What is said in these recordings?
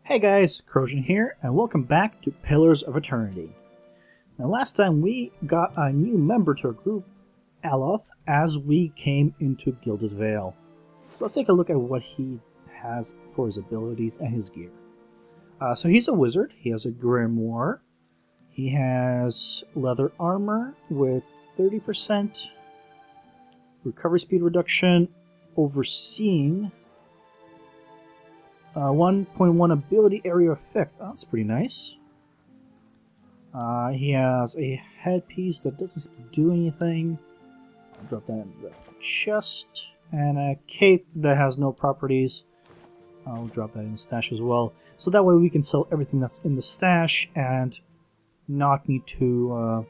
Hey guys, Krozjin here, and welcome back to Pillars of Eternity. Now last time we got a new member to our group, Aloth, as we came into Gilded Vale. So let's take a look at what he has for his abilities and his gear. So he's a wizard, he has a grimoire, he has leather armor with 30% recovery speed reduction, overseeing 1.1 ability area effect. Oh, that's pretty nice. He has a headpiece that doesn't seem to do anything. I'll drop that in the chest. And a cape that has no properties. I'll drop that in the stash as well. So that way we can sell everything that's in the stash and not need to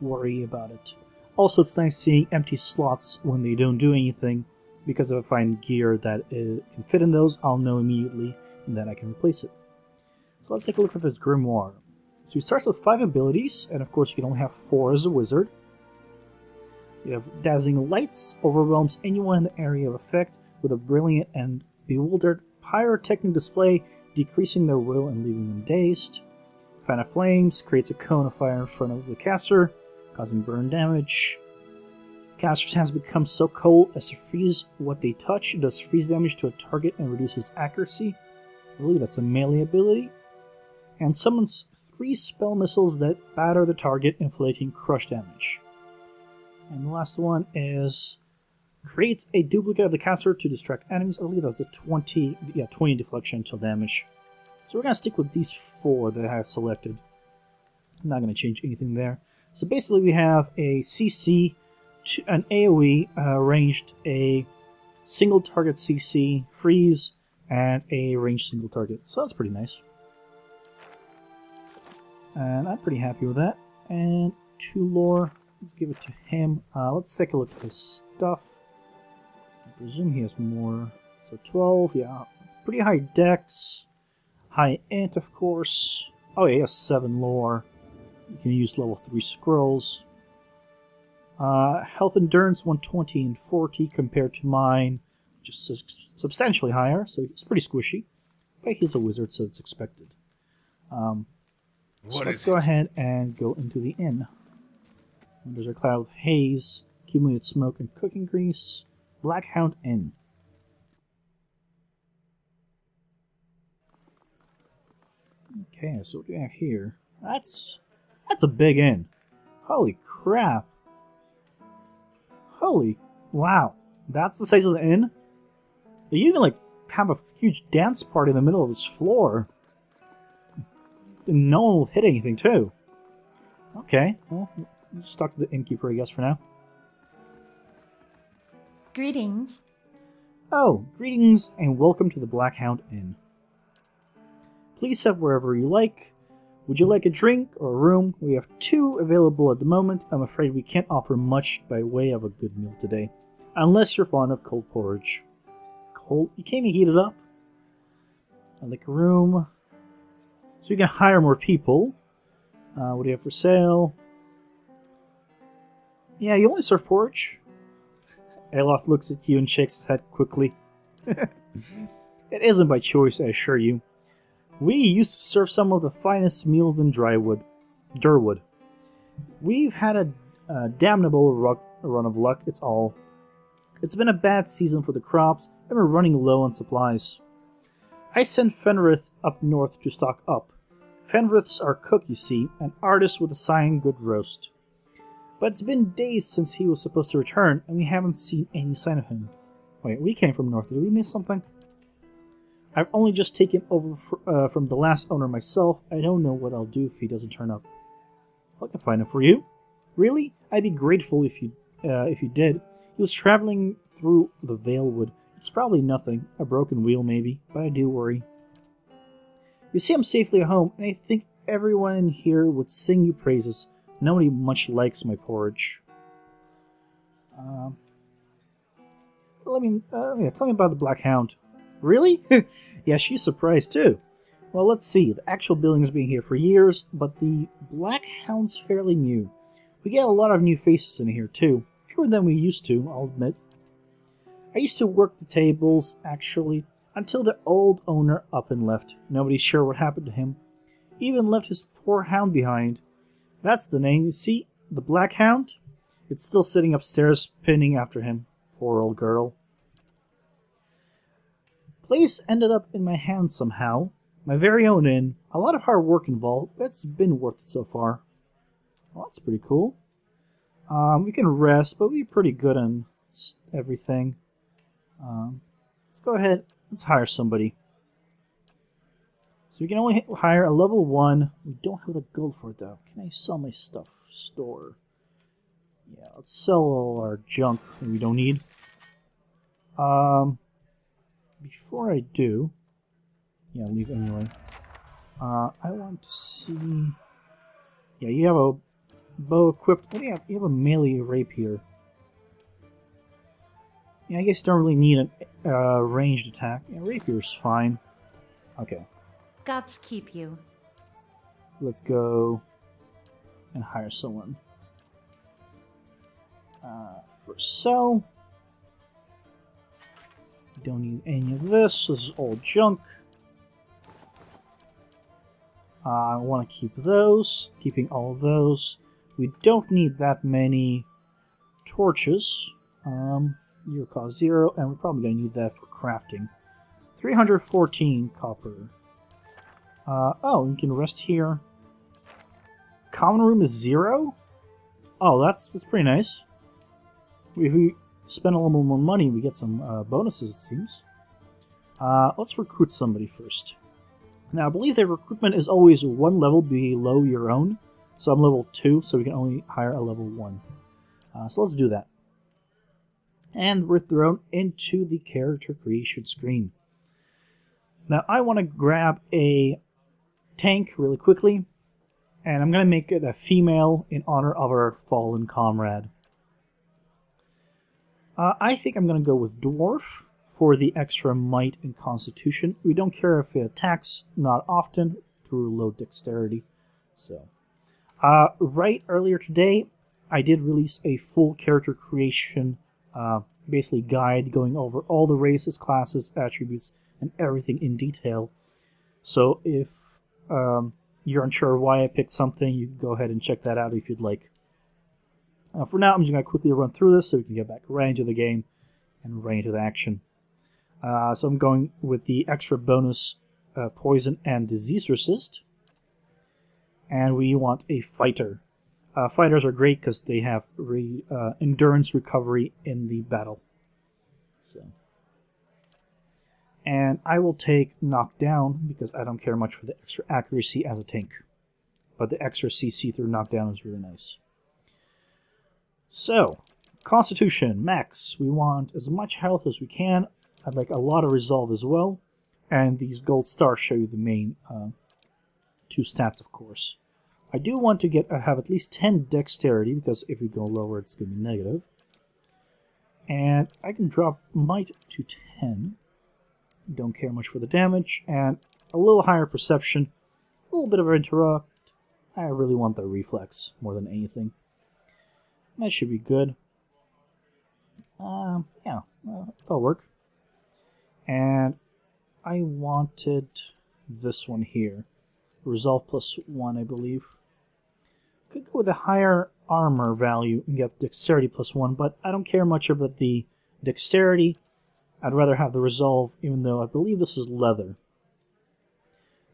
worry about it. Also, it's nice seeing empty slots when they don't do anything, because if I find gear that can fit in those, I'll know immediately and then I can replace it. So let's take a look at this grimoire. So he starts with 5 abilities, and of course you can only have 4 as a wizard. You have Dazzling Lights, overwhelms anyone in the area of effect with a brilliant and bewildered pyrotechnic display, decreasing their will and leaving them dazed. Fan of Flames creates a cone of fire in front of the caster, causing burn damage. Caster's hands become so cold as to freeze what they touch. It does freeze damage to a target and reduces accuracy. I believe that's a melee ability. And summons 3 spell missiles that batter the target, inflicting crush damage. And the last one is creates a duplicate of the caster to distract enemies. I believe that's a 20 deflection until damage. So we're going to stick with these 4 that I have selected. I'm not going to change anything there. So basically we have a CC, an AoE, ranged a single target CC, freeze, and a ranged single target. So that's pretty nice. And I'm pretty happy with that. And 2 lore, let's give it to him. Let's take a look at his stuff. I presume he has more. So 12, yeah. Pretty high dex. High int, of course. Oh yeah, he has 7 lore. You can use level 3 scrolls. Health endurance 120 and 40 compared to mine, just substantially higher, so he's pretty squishy. But he's a wizard, so it's expected. So let's go ahead and go into the inn. Windows are clouded with haze, accumulated smoke and cooking grease. Black Hound Inn. Okay, so what do we have here? That's a big inn. Holy crap. Holy, wow. That's the size of the inn? You can, have a huge dance party in the middle of this floor. And no one will hit anything, too. Okay, well, we'll just talk to the innkeeper, I guess, for now. Greetings. Oh, greetings, and welcome to the Black Hound Inn. Please sit wherever you like. Would you like a drink or a room? We have 2 available at the moment. I'm afraid we can't offer much by way of a good meal today. Unless you're fond of cold porridge. Cold? You can't even heat it up. I like a room. So you can hire more people. What do you have for sale? Yeah, you only serve porridge. Aloth looks at you and shakes his head quickly. It isn't by choice, I assure you. We used to serve some of the finest meals in Durwood. We've had a damnable run of luck, it's all. It's been a bad season for the crops, and we're running low on supplies. I sent Fenrith up north to stock up. Fenrith's our cook, you see, an artist with a sighing good roast. But it's been days since he was supposed to return, and we haven't seen any sign of him. Wait, we came from north. Did we miss something? I've only just taken over from the last owner myself. I don't know what I'll do if he doesn't turn up. I can find him for you. Really? I'd be grateful if you did. He was traveling through the Valewood. It's probably nothing. A broken wheel, maybe. But I do worry. You see, I'm safely at home, and I think everyone in here would sing you praises. Nobody much likes my porridge. Tell me about the Black Hound. Really? Yeah, she's surprised too. Well, let's see. The actual building's been here for years, but the Black Hound's fairly new. We get a lot of new faces in here too. Fewer than we used to, I'll admit. I used to work the tables, actually. until the old owner up and left. Nobody's sure what happened to him. Even left his poor hound behind. That's the name, you see? The Black Hound? It's still sitting upstairs, pinning after him. Poor old girl. Place ended up in my hands somehow. My very own inn. A lot of hard work involved, but it's been worth it so far. Well, that's pretty cool. We can rest, but we're pretty good on everything. Let's go ahead. Let's hire somebody. So we can only hire a level 1. We don't have the gold for it, though. Can I sell my stuff? Store. Yeah, let's sell all our junk that we don't need. Before I do... Yeah, leave anyway. I want to see... Yeah, you have a bow equipped. What do you have? You have a melee rapier. Yeah, I guess you don't really need a ranged attack. Yeah, rapier's fine. Okay. Gods keep you. Let's go and hire someone. For sell. Don't need any of this. This is all junk. I want to keep those. Keeping all of those. We don't need that many torches. Your cost 0, and we're probably going to need that for crafting. 314 copper. Oh, you can rest here. Common room is 0? Oh, that's pretty nice. If we spend a little more money, we get some bonuses, it seems. Let's recruit somebody first. Now, I believe that recruitment is always 1 level below your own. So I'm level 2, so we can only hire a level 1. So let's do that. And we're thrown into the character creation screen. Now, I want to grab a tank really quickly. And I'm going to make it a female in honor of our fallen comrade. I think I'm going to go with Dwarf for the extra might and constitution. We don't care if it attacks, not often, through low dexterity. So, right earlier today, I did release a full character creation, basically guide going over all the races, classes, attributes, and everything in detail. So if you're unsure why I picked something, you can go ahead and check that out if you'd like. For now, I'm just going to quickly run through this so we can get back right into the game and right into the action. So I'm going with the extra bonus poison and disease resist. And we want a fighter. Fighters are great because they have endurance recovery in the battle. So, and I will take knockdown because I don't care much for the extra accuracy as a tank. But the extra CC through knockdown is really nice. So, Constitution, max. We want as much health as we can. I'd like a lot of resolve as well. And these gold stars show you the main 2 stats, of course. I do want to have at least 10 dexterity, because if we go lower, it's going to be negative. And I can drop might to 10. Don't care much for the damage. And a little higher perception. A little bit of interrupt. I really want the reflex more than anything. That should be good. Yeah, that'll work. And I wanted this one here. Resolve +1, I believe. Could go with a higher armor value and get dexterity +1, but I don't care much about the dexterity. I'd rather have the resolve, even though I believe this is leather.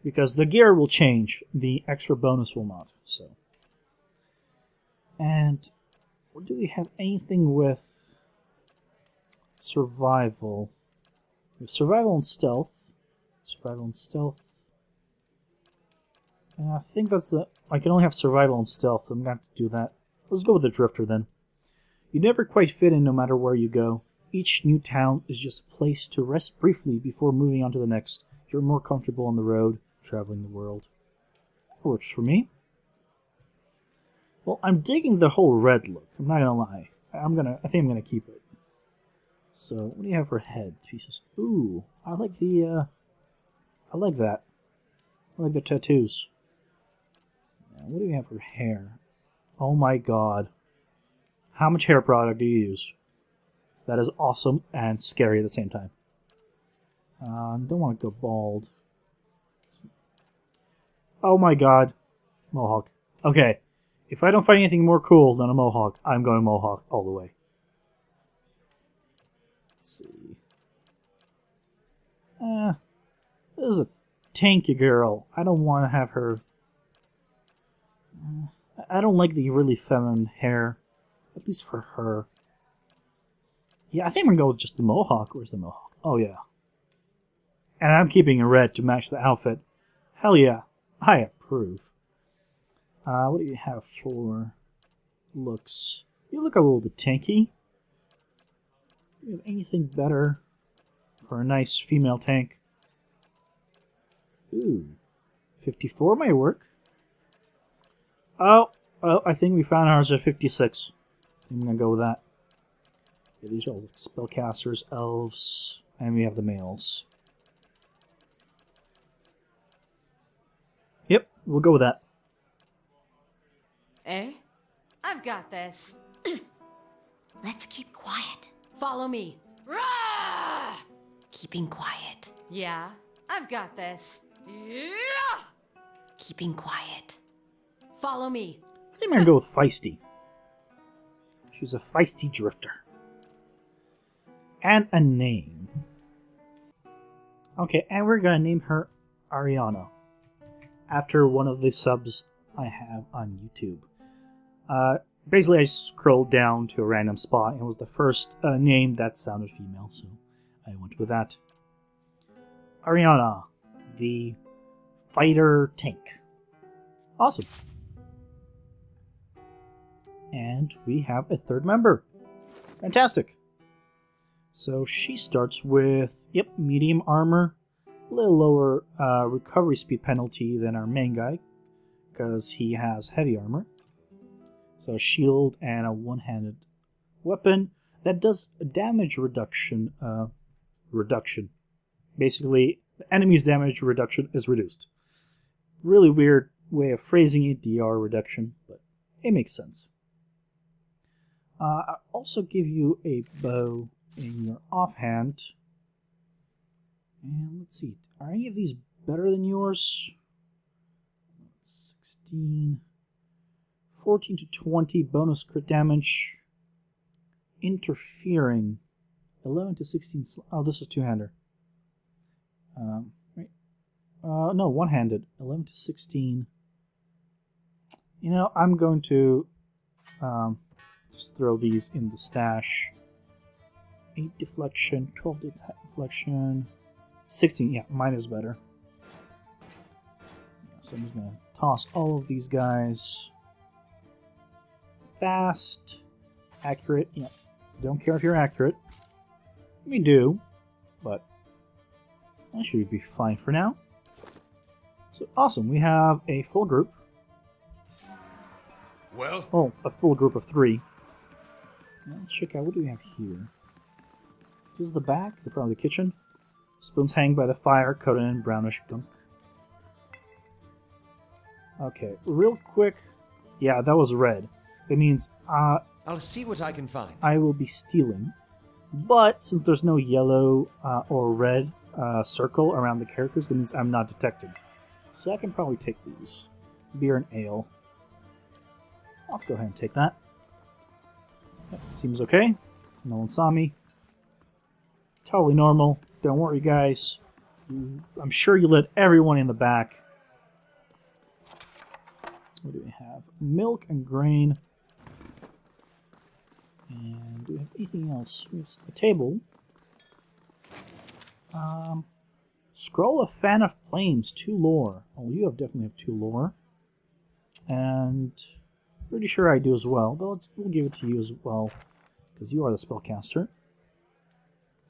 Because the gear will change, the extra bonus will not. So, and do we have anything with survival? We have survival and stealth. Survival and stealth. And I think that's the... I can only have survival and stealth. I'm going to have to do that. Let's go with the drifter then. You never quite fit in no matter where you go. Each new town is just a place to rest briefly before moving on to the next. You're more comfortable on the road, traveling the world. That works for me. Well, I'm digging the whole red look. I'm not gonna lie. I think I'm gonna keep it. So, what do you have for head pieces? Ooh, I like the. I like that. I like the tattoos. Now, what do we have for hair? Oh my god! How much hair product do you use? That is awesome and scary at the same time. Don't want to go bald. Oh my god. Mohawk. Okay. If I don't find anything more cool than a Mohawk, I'm going Mohawk all the way. Let's see. This is a tanky girl. I don't want to have her... I don't like the really feminine hair. At least for her. Yeah, I think I'm going to go with just the Mohawk. Where's the Mohawk? Oh, yeah. And I'm keeping it red to match the outfit. Hell yeah. I approve. What do you have for looks? You look a little bit tanky. Do you have anything better for a nice female tank? Ooh. 54 might work. Oh, I think we found ours at 56. I'm going to go with that. Yeah, these are all spellcasters, elves, and we have the males. Yep, we'll go with that. Eh? I've got this. Let's keep quiet. Follow me. Rah! Keeping quiet. Yeah, I've got this. Yeah! Keeping quiet. Follow me. I think I'm going to go with feisty. She's a feisty drifter. And a name. Okay, and we're going to name her Ariana. After one of the subs I have on YouTube. Basically, I scrolled down to a random spot, and it was the first name that sounded female, so I went with that. Ariana, the fighter tank. Awesome. And we have a third member. Fantastic. So she starts with, yep, medium armor. A little lower recovery speed penalty than our main guy, because he has heavy armor. So a shield and a one-handed weapon that does a damage reduction. Basically, the enemy's damage reduction is reduced. Really weird way of phrasing it, DR reduction, but it makes sense. I'll also give you a bow in your offhand. And let's see, are any of these better than yours? 16, 14 to 20 bonus crit damage. Interfering, 11 to 16. Oh, this is two-hander. Right. No, one-handed. 11 to 16. You know, I'm going to just throw these in the stash. 8 deflection, 12 deflection. 16, yeah, mine is better. So I'm just going to toss all of these guys. Fast, accurate, yeah. Don't care if you're accurate. We do, but that should be fine for now. So awesome, we have a full group. Well? Oh, a full group of 3. Now let's check out, what do we have here? This is the back, probably the kitchen. Spoons hang by the fire, coated in brownish gunk. Okay, real quick. Yeah, that was red. It means I'll see what I can find. I will be stealing. But since there's no yellow or red circle around the characters, that means I'm not detected. So I can probably take these. Beer and ale. Let's go ahead and take that. Yep, seems okay. No one saw me. Totally normal. Don't worry, guys. I'm sure you let everyone in the back. What do we have? Milk and grain. And do we have anything else? We have a table. Scroll of Fan of Flames, 2 lore. Oh, you definitely have 2 lore. And pretty sure I do as well, but we'll give it to you as well, because you are the spellcaster.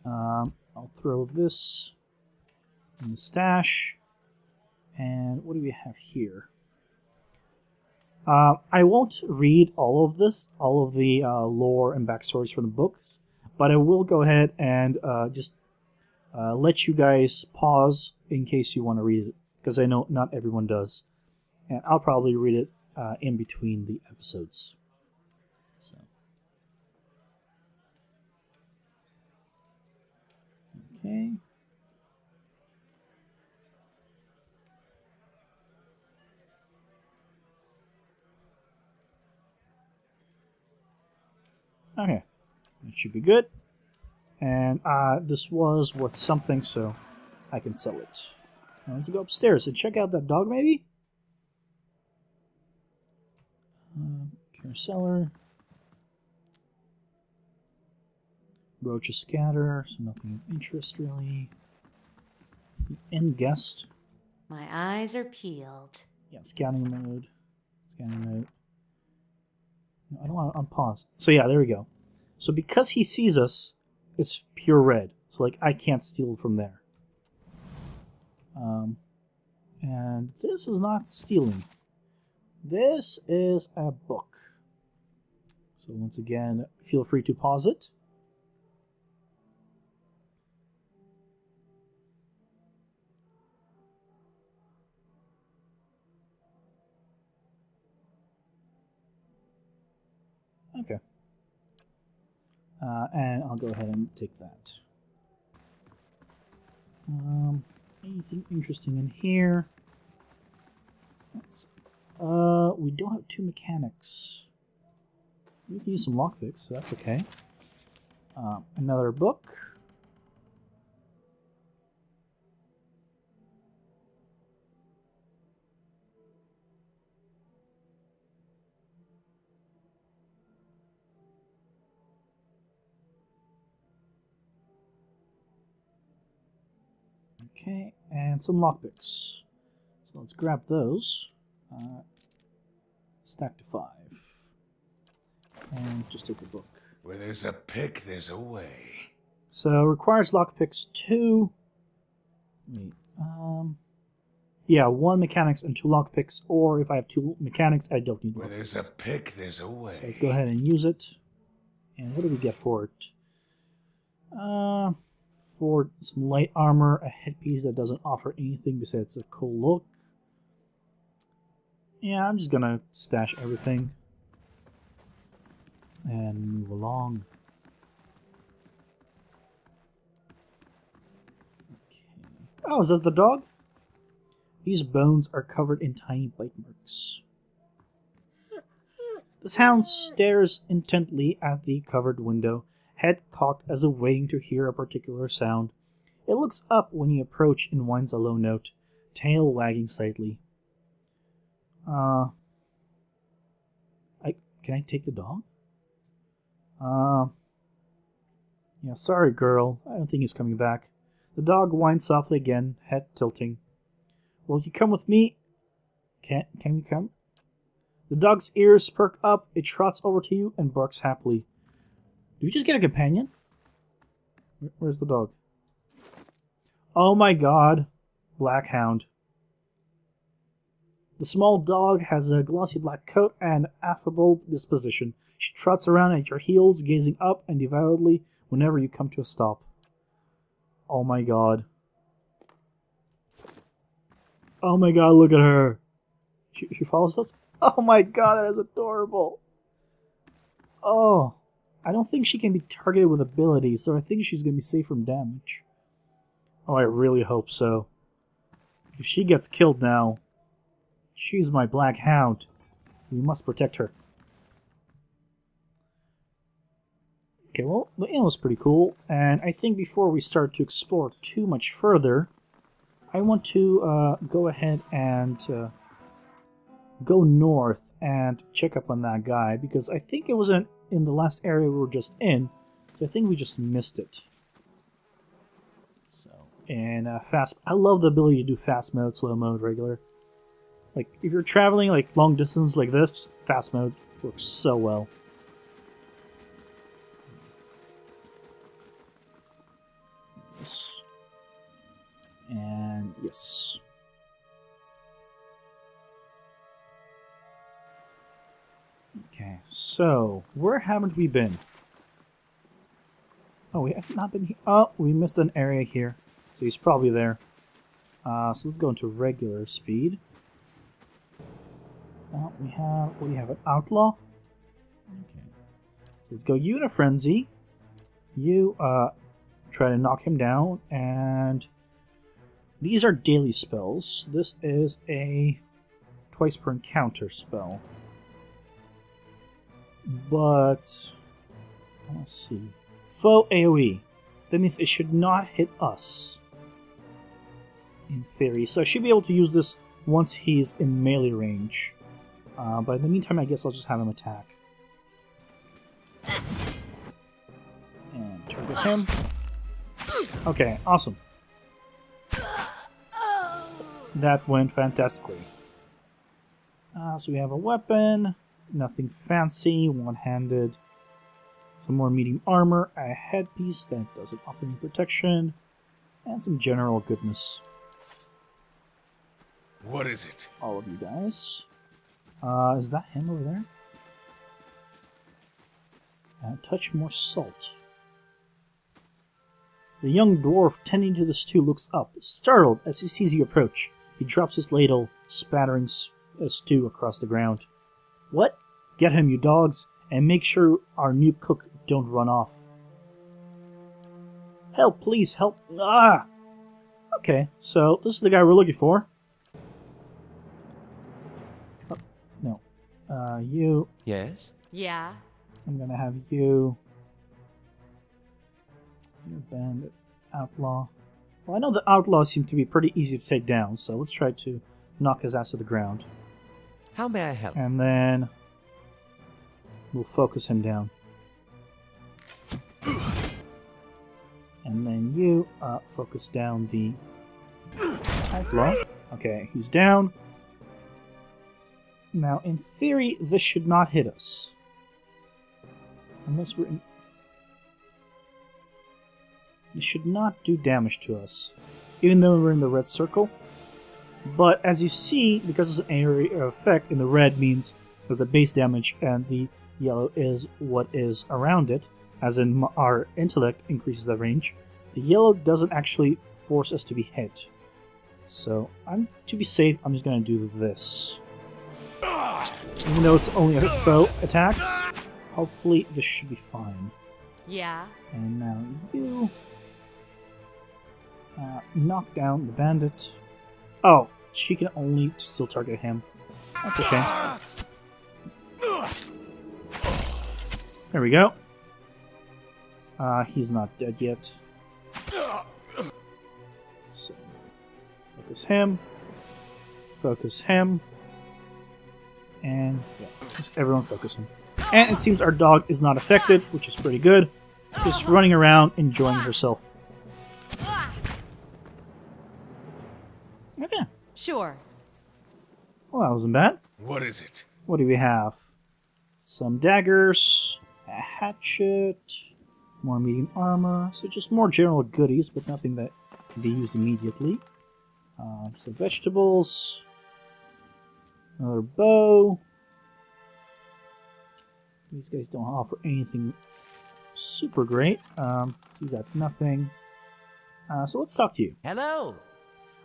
I'll throw this in the stash. And what do we have here? I won't read all of this, all of the lore and backstories from the book, but I will go ahead and just let you guys pause in case you want to read it, because I know not everyone does. And I'll probably read it in between the episodes. So. Okay. Okay, that should be good. And this was worth something, so I can sell it. Now let's go upstairs and check out that dog, maybe? Carouseller. Roaches scatter, so nothing of interest, really. End guest. My eyes are peeled. Yeah, scanning mode. Scanning mode. No, I don't want to unpause. So yeah, there we go. So because he sees us, it's pure red. So like I can't steal from there. And this is not stealing. This is a book. So once again, feel free to pause it. Okay. And I'll go ahead and take that. Anything interesting in here? We don't have 2 mechanics. We can use some lockpicks, so that's okay. Another book. Okay, and some lockpicks. So let's grab those. Stack to 5. And just take a book. Where there's a pick, there's a way. So requires lockpicks 2. Wait, yeah, 1 mechanics and 2 lockpicks, or if I have 2 mechanics, I don't need Where lockpicks. there's a pick, there's a way. So let's go ahead and use it. And what do we get for it? For some light armor, a headpiece that doesn't offer anything besides a cool look. Yeah, I'm just gonna stash everything and move along. Okay. Oh, is that the dog? These bones are covered in tiny bite marks. The hound stares intently at the covered window, head cocked as if waiting to hear a particular sound. It looks up when you approach and whines a low note, tail wagging slightly. Can I take the dog? Yeah, sorry, girl. I don't think he's coming back. The dog whines softly again, head tilting. Will you come with me? Can we come? The dog's ears perk up, it trots over to you and barks happily. Do we just get a companion? Where's the dog? Oh my god. Black hound. The small dog has a glossy black coat and affable disposition. She trots around at your heels, gazing up and devoutly whenever you come to a stop. Oh my god. Oh my god, look at her. She follows us? Oh my god, that is adorable. Oh. I don't think she can be targeted with abilities, so I think she's going to be safe from damage. Oh, I really hope so. If she gets killed now, she's my black hound. We must protect her. Okay, well, the inn was pretty cool, and I think before we start to explore too much further, I want to go ahead and go north and check up on that guy, because I think it wasn't in the last area we were just in, so I think we just missed it. So, and fast, I love the ability to do fast mode, slow mode, regular. Like, if you're traveling like long distance like this, just fast mode works so well. Yes. And yes. Okay, so where haven't we been? Oh, we have not been here. Oh, we missed an area here, so he's probably there. So let's go into regular speed. We have, what do you have, an outlaw? Okay. So let's go you in a frenzy. You try to knock him down, and these are daily spells. This is a twice per encounter spell. But Let's see. Foe AoE. That means it should not hit us. In theory. So I should be able to use this once he's in melee range. But in the meantime, I guess I'll just have him attack. And target him. Okay, awesome. That went fantastically. So we have a weapon. Nothing fancy. One-handed. Some more medium armor. A headpiece that doesn't offer any protection. And some general goodness. What is it? All of you guys. Is that him over there? Touch more salt. The young dwarf tending to the stew looks up, startled as he sees you approach. He drops his ladle, spattering stew across the ground. What? Get him, you dogs, and make sure our new cook don't run off. Help, please, help. Ah! Okay, so this is the guy we're looking for. Oh, no. You. Yes? Yeah. I'm gonna have you. You're a bandit. Outlaw. Well, I know the outlaws seem to be pretty easy to take down, so let's try to knock his ass to the ground. How may I help? And then we'll focus him down. And then you focus down the outlaw. Okay, he's down. Now, in theory, this should not hit us. Unless we're in... It should not do damage to us, even though we're in the red circle. But as you see, because it's an area effect, in the red means there's the base damage, and the yellow is what is around it, as in our intellect increases the range. The yellow doesn't actually force us to be hit. So, to be safe, I'm just going to do this. Even though it's only a foe attack, hopefully this should be fine. Yeah. And now you knock down the bandit. Oh, she can only still target him. That's okay. There we go. He's not dead yet. So, focus him. Focus him. And yeah, just everyone focus him. And it seems our dog is not affected, which is pretty good. Just running around, enjoying herself. Okay. Sure. Well, that wasn't bad. What is it? What do we have? Some daggers, a hatchet, more medium armor. So just more general goodies, but nothing that can be used immediately. Some vegetables. Another bow. These guys don't offer anything super great. You got nothing. So let's talk to you. Hello!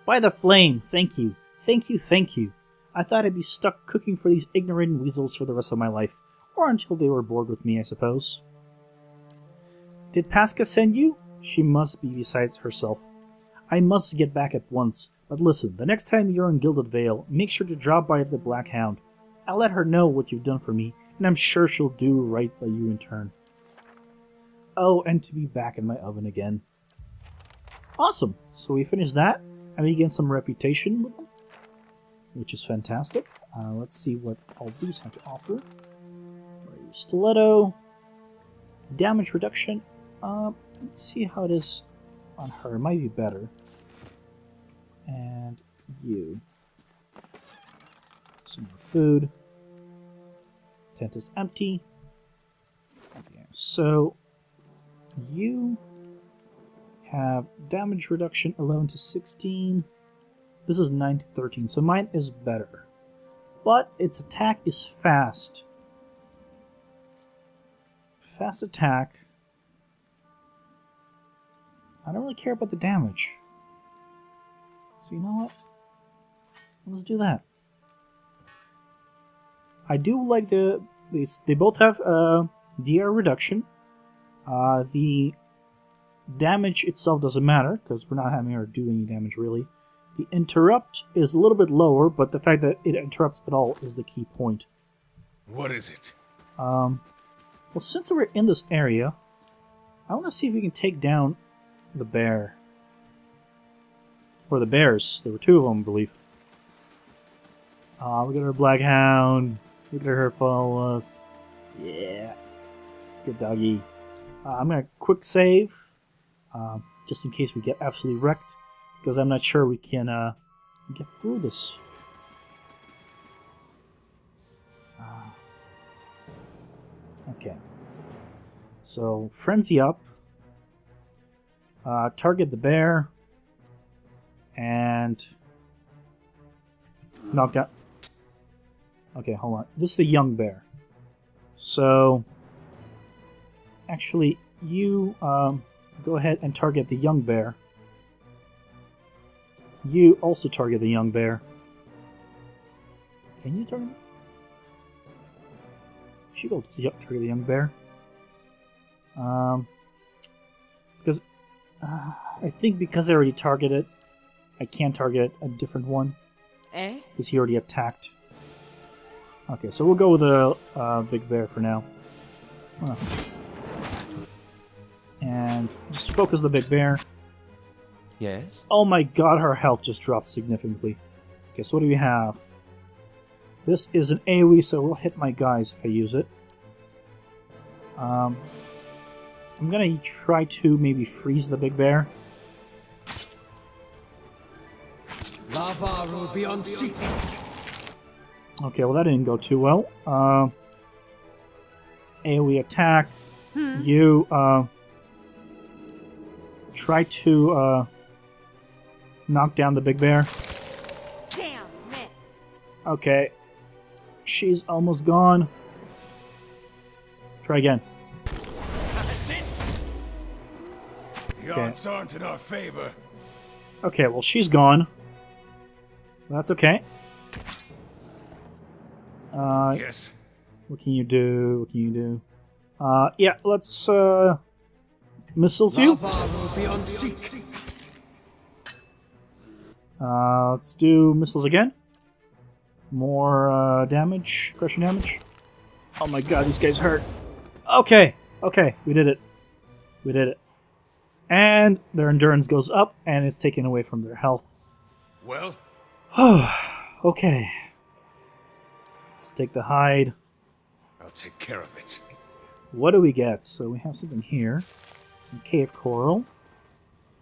By the flame, thank you. Thank you, thank you. I thought I'd be stuck cooking for these ignorant weasels for the rest of my life. Or until they were bored with me, I suppose. Did Pasca send you? She must be beside herself. I must get back at once. But listen, the next time you're in Gilded Vale, make sure to drop by the Black Hound. I'll let her know what you've done for me, and I'm sure she'll do right by you in turn. Oh, and to be back in my oven again. Awesome! So we finished that, and we gained some reputation with them, which is fantastic. Let's see what all these have to offer. Stiletto. Damage reduction. Let's see how it is on her. It might be better. And you. Some more food. Tent is empty. Okay, so you have damage reduction 11 to 16. This is 9 to 13, so mine is better. But its attack is fast. Fast attack. I don't really care about the damage. So you know what? Let's do that. I do like they both have DR reduction. The damage itself doesn't matter because we're not having her do any damage really. The interrupt is a little bit lower, but the fact that it interrupts at all is the key point. What is it? Well, Well, since we're in this area, I want to see if we can take down the bear. Or the bears. There were two of them, I believe. We got our black hound. Look at her follow us. Yeah. Good doggy. I'm going to quick save. Just in case we get absolutely wrecked. Because I'm not sure we can get through this. Okay. So, frenzy up. Target the bear. And knock down. Okay, hold on. This is the young bear. So, actually, you go ahead and target the young bear. You also target the young bear. Can you target? She go target the young bear. Because I think because I already targeted, I can't target a different one. Eh? Because he already attacked. Okay, so we'll go with the big bear for now. And just focus the big bear. Yes? Oh my god, her health just dropped significantly. Okay, so what do we have? This is an AoE, so we'll hit my guys if I use it. I'm gonna try to maybe freeze the big bear. Lava will be on seek. Okay, well that didn't go too well. It's AoE attack. You try to knock down the big bear. Damn it! Okay. She's almost gone. Try again. That's it. The Okay. odds aren't in our favor. Okay, well she's gone. That's okay. Yes. What can you do? What can you do? Yeah, let's missiles you. Lava will be on seek. Let's do missiles again. More damage, crushing damage. Oh my god, these guys hurt. Okay, okay, we did it. We did it. And their endurance goes up, and it's taken away from their health. Well, Okay. Let's take the hide. I'll take care of it. What do we get? So we have something here. Some cave coral.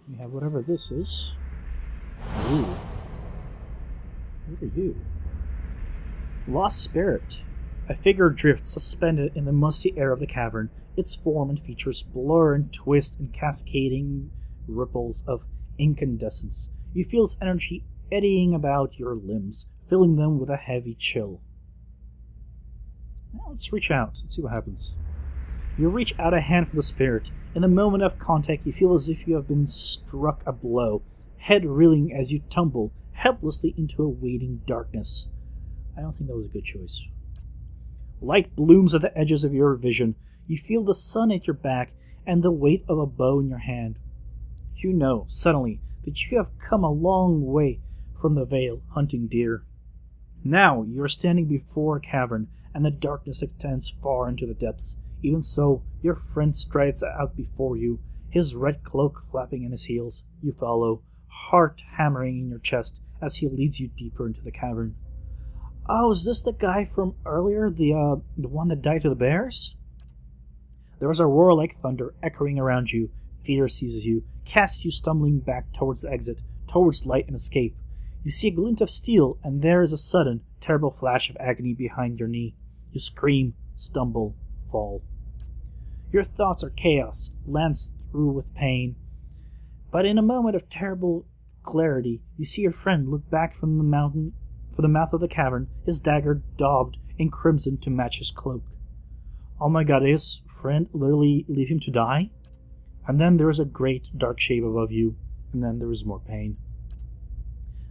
We have whatever this is. Ooh. What are you? Lost Spirit. A figure drifts suspended in the musty air of the cavern. Its form and features blur and twist in cascading ripples of incandescence. You feel its energy eddying about your limbs, filling them with a heavy chill. Now let's reach out and see what happens. You reach out a hand for the spirit. In the moment of contact, you feel as if you have been struck a blow, head reeling as you tumble helplessly into a waiting darkness. I don't think that was a good choice. Light blooms at the edges of your vision. You feel the sun at your back and the weight of a bow in your hand. You know, suddenly, that you have come a long way from the vale hunting deer. Now you are standing before a cavern, and the darkness extends far into the depths. Even so, your friend strides out before you, his red cloak flapping in his heels. You follow, heart hammering in your chest as he leads you deeper into the cavern. Oh, is this the guy from earlier? The one that died to the bears? There is a roar like thunder echoing around you. Fear seizes you, casts you stumbling back towards the exit, towards light and escape. You see a glint of steel, and there is a sudden, terrible flash of agony behind your knee. You scream, stumble, fall. Your thoughts are chaos, lanced through with pain. But in a moment of terrible clarity, you see your friend look back from the mouth of the cavern, his dagger daubed in crimson to match his cloak. Oh my god, did his friend literally leave him to die? And then there is a great dark shape above you, and then there is more pain.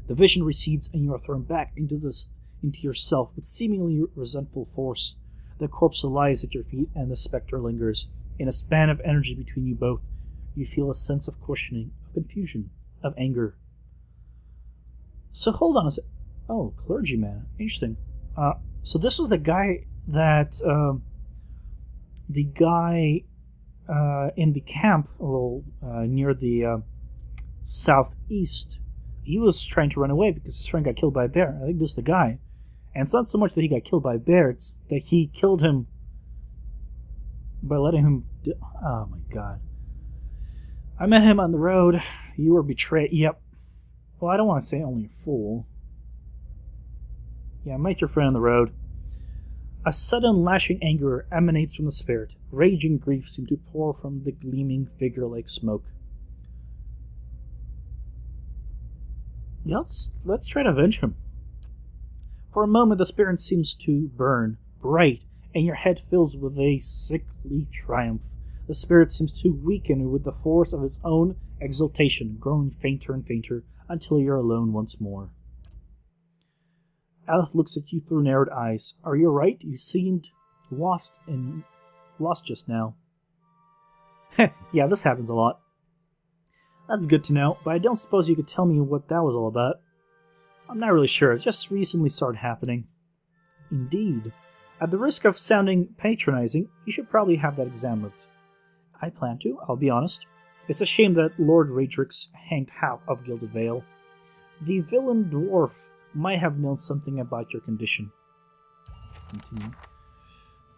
The vision recedes, and you are thrown back into yourself with seemingly resentful force. The corpse lies at your feet, and the spectre lingers. In a span of energy between you both, you feel a sense of questioning, of confusion, of anger. So hold on a sec. Oh, clergyman. Interesting. So this was the guy that the guy in the camp, a little near the southeast, he was trying to run away because his friend got killed by a bear. I think this is the guy. And it's not so much that he got killed by a bear, it's that he killed him by letting him... Oh my god. I met him on the road. You were betrayed. Yep. Well, I don't want to say only a fool. Yeah, I met your friend on the road. A sudden lashing anger emanates from the spirit. Raging grief seems to pour from the gleaming figure like smoke. Yeah, let's try to avenge him. For a moment, the spirit seems to burn bright, and your head fills with a sickly triumph. The spirit seems to weaken with the force of its own exultation, growing fainter and fainter until you're alone once more. Aleph looks at you through narrowed eyes. Are you right? You seemed lost just now. Yeah, this happens a lot. That's good to know, but I don't suppose you could tell me what that was all about. I'm not really sure. It just recently started happening. Indeed. At the risk of sounding patronizing, you should probably have that examined. I plan to, I'll be honest. It's a shame that Lord Radrix hanged half of Gilded Vale. The villain dwarf might have known something about your condition. Let's continue.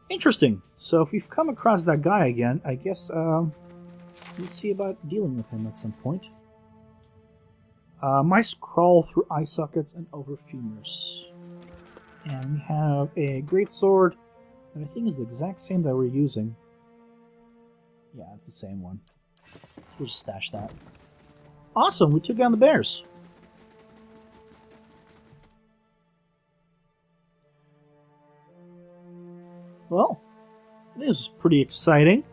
Interesting. So if we've come across that guy again, I guess we'll see about dealing with him at some point. Mice crawl through eye sockets and over femurs. And we have a great sword that I think is the exact same that we're using. Yeah, it's the same one. We'll just stash that. Awesome, we took down the bears. Well, this is pretty exciting.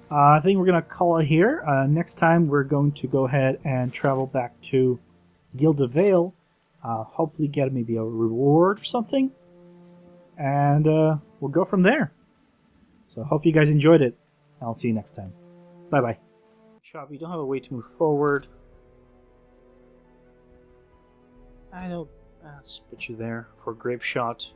I think we're going to call it here. Next time we're going to go ahead and travel back to Gilded Vale. Hopefully get maybe a reward or something. And we'll go from there. So I hope you guys enjoyed it. I'll see you next time. Bye-bye. Shop, you don't have a way to move forward. I don't... I'll just put you there for a grape shot.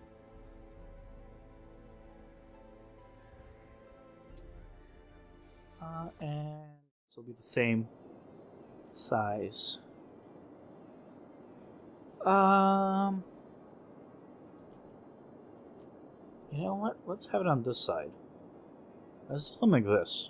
And this will be the same size. You know what? Let's have it on this side. Let's do something like this.